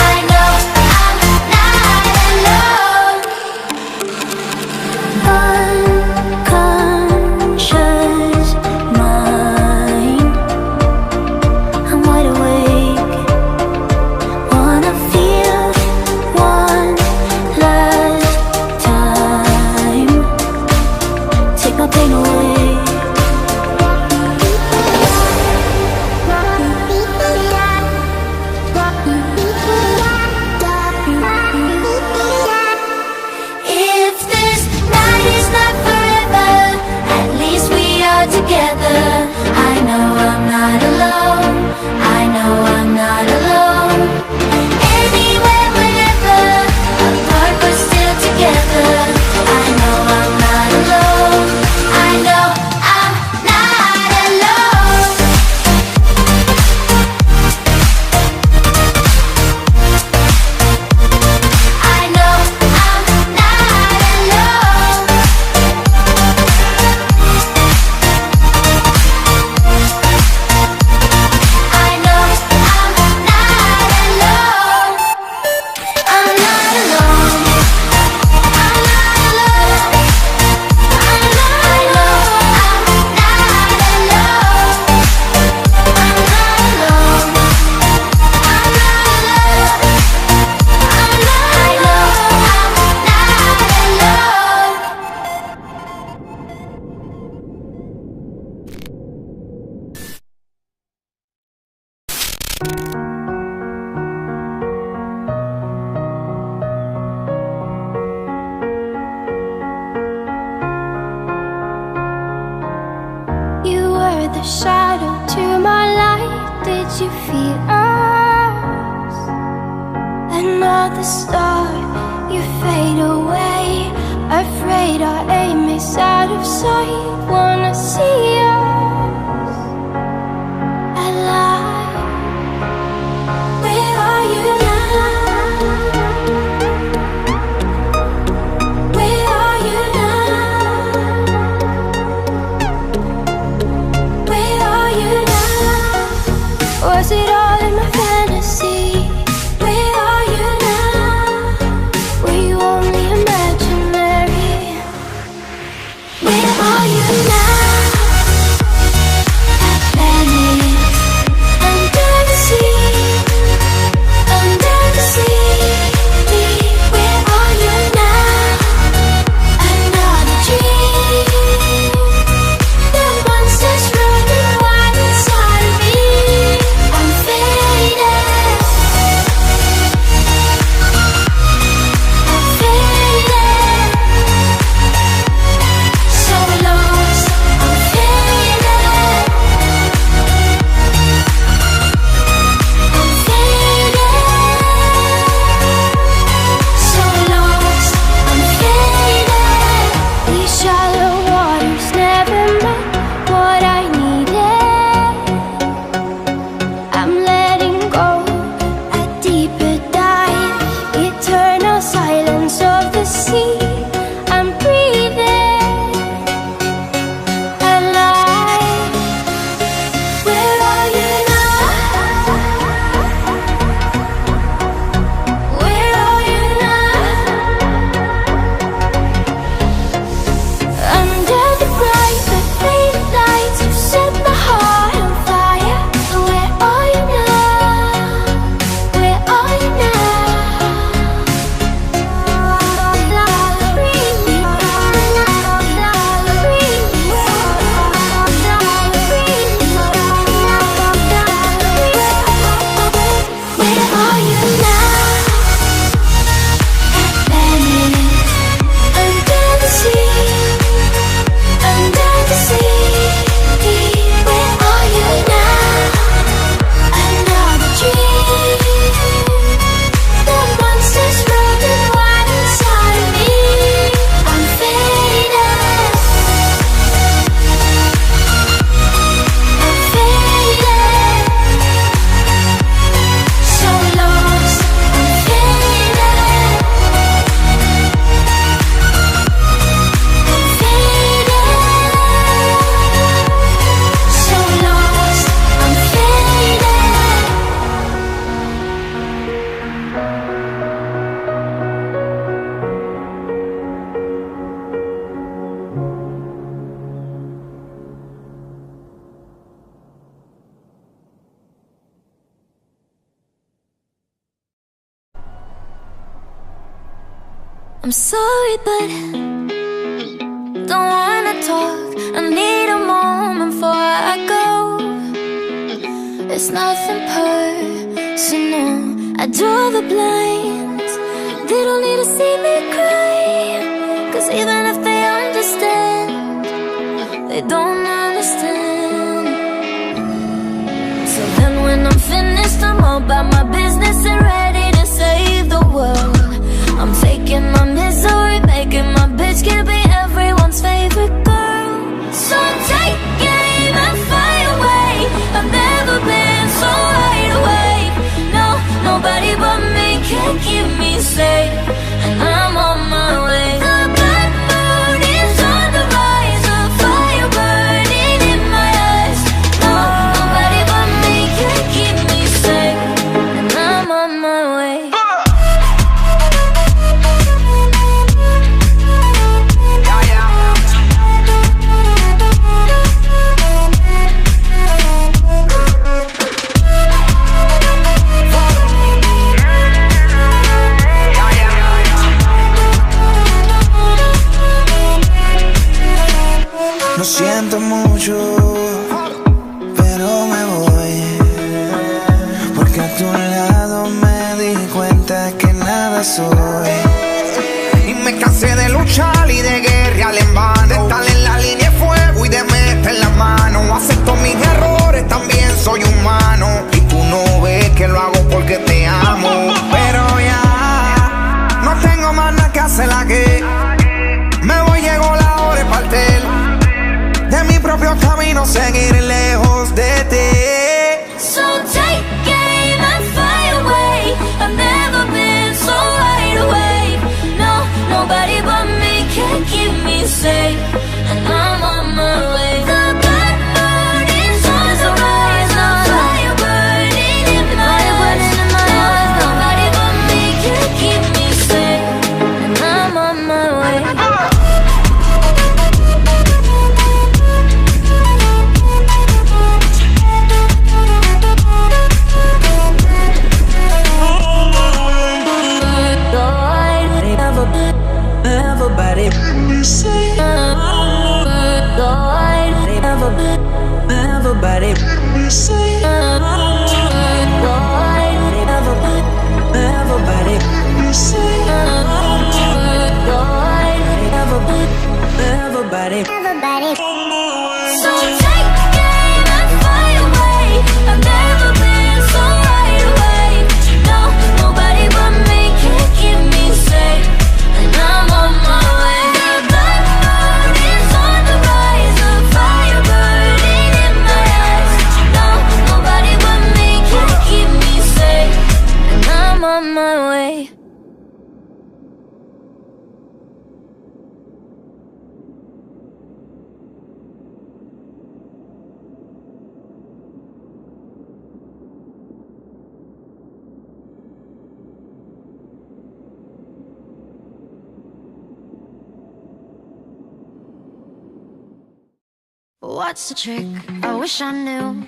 I know another shadow to my light. Did you feel us? Another star, you fade away. Afraid our aim is out of sight. Wanna see us alive. Where are you now? Where are you now? Where are you now? Was it all in my fantasy? Where are you now? Were you only imaginary? Where are you now? Atlantis, under the sea, under the sea. Where are you now? Another dream. The monsters running wild inside of me. I'm faded. I'm faded. So lost. I'm faded. I'm faded. So lost. I'm faded. These shallow waters never met what I needed. I'm letting go a deeper dive. Eternal silence of the sea. I'm breathing alive. Where are you now? Where are you now? Under the bright but faded lights, you set my heart on fire. Where are you now? Where are you Where are you now? Atlantis, under the sea, under the sea. Where are you now? Another dream. The monsters running wild inside of me. I'm faded. I'm faded. So lost. I'm faded. I'm faded. So lost. I'm faded. I'm sorry, but don't wanna talk. I need a moment before I go. It's nothing personal. I draw the blinds. They don't need to see me cry. 'Cause even if they understand, they don't understand. So then when I'm finished, I'm all about my business and ready to save the world. I'm taking my misery, making my bitch can be everyone's favorite girl. So take aim and fly away. I've never been so wide awake. No, nobody but me can keep me safe. And I'm on my way. The black moon is on the rise, a fire burning in my eyes. No, nobody but me can keep me safe. And I'm on my way. Lo siento mucho, pero me voy, porque a tu lado me di cuenta que nada soy. Y me cansé de luchar y de guerrear en vano, de estar en la línea de fuego y de meter la mano. Acepto mi soy humano y tú no ves que lo hago porque te amo. Pero ya no tengo más nada que hacer aquí. Me voy, llegó la hora de partir de mi propio camino, seguir lejos de ti. So take aim and fly away. I've never been so wide awake. No, nobody but me can keep me safe, and I'm on my way. The black burning suns are rising, the fire burning in my eyes. No, nobody but me can keep me safe, and I'm on my way. Everybody say everybody say everybody say everybody. So take aim and fly away. I've never been so wide awake. No, nobody but me can keep me safe, and I'm on my way. The black burning on the rise, the fire burning in my eyes. No, nobody but me can keep me safe, and I'm on my way. What's the trick? I wish I knew.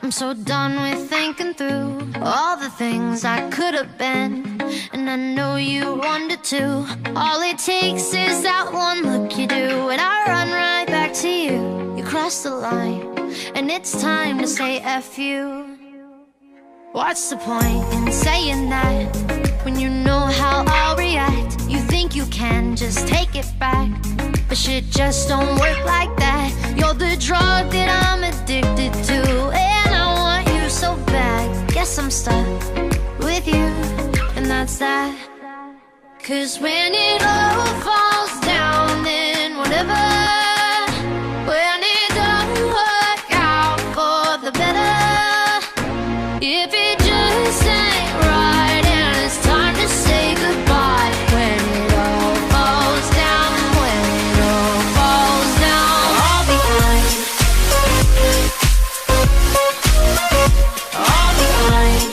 I'm so done with thinking through all the things I could have been, and I know you wanted to. All it takes is that one look you do, and I run right back to you. You cross the line, and it's time to say F you. What's the point in saying that when you know how I'll react? You think you can just take it back, but shit just don't work like that. You're the drug that I'm addicted to, and I want you so bad. Guess I'm stuck with you, and that's that. 'Cause when it all falls down, then whatever. When it don't work out for the better, if it just ain't right and it's time to say goodbye. When it all falls down, when it all falls down, I'll be fine. I'll be fine.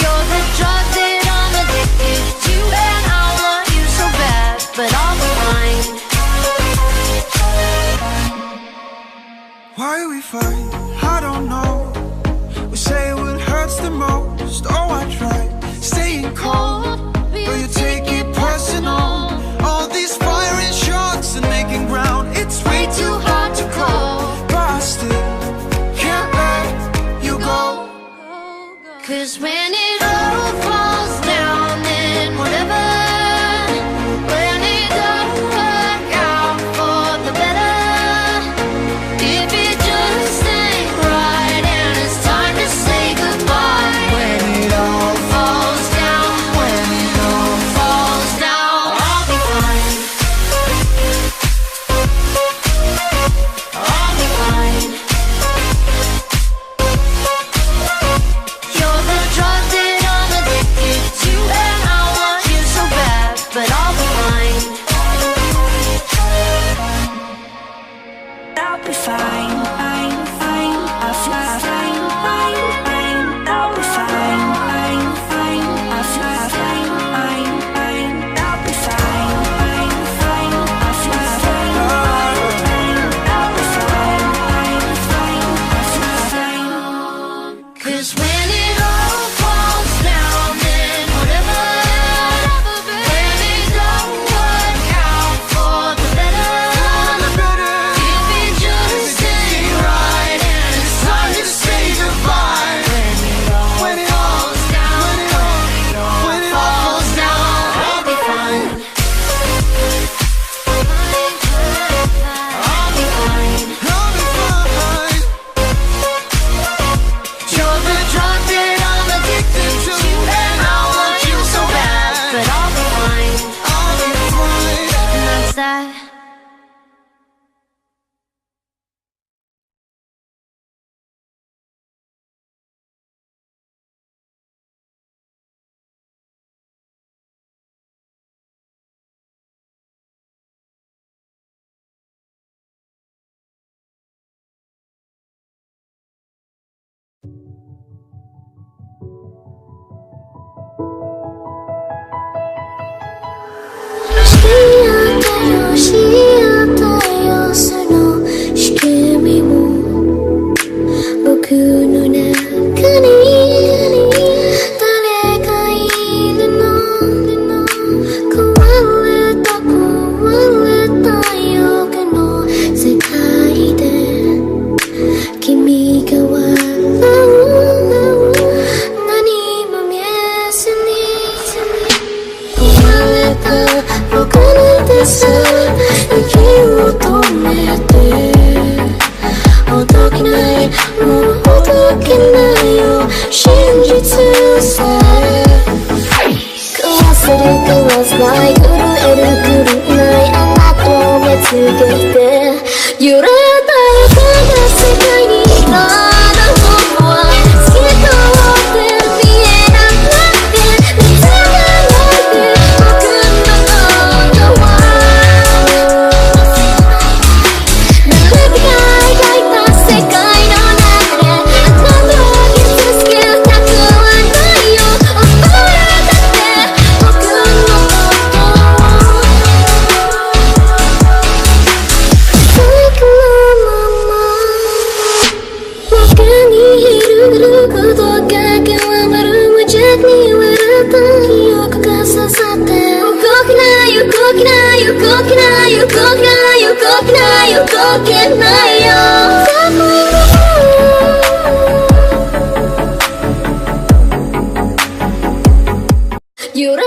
You're the drug that I'm addicted to, and I want you so bad, but I'll be fine. Why we fight? I don't know. We say what hurts the most. Oh, I tried staying cold, but you take it personal. All these firing shots and making ground, it's way too hard to call. But I still can't let you go. 'Cause when it all falls down, then whatever. When it don't work out for the better, if it just ain't right and it's time to say goodbye. When it all falls down, when it all falls down, I'll be fine. I'll be fine. You're the drug that I'm addicted to say 交わせる交わさない震える狂いないあなたを見つけて揺れた予感が世界にただ僕は透き通って見えなくなって見つめないで僕のことは誰かが描いた世界の中であなたを傷つけたくはないよ覚えたって僕のこと不細工なまま他に広がることが変わる無邪気に笑った記憶が刺さって動けないよ動けないよ動けないよ動けないよ動けないよ動けないよ揺れ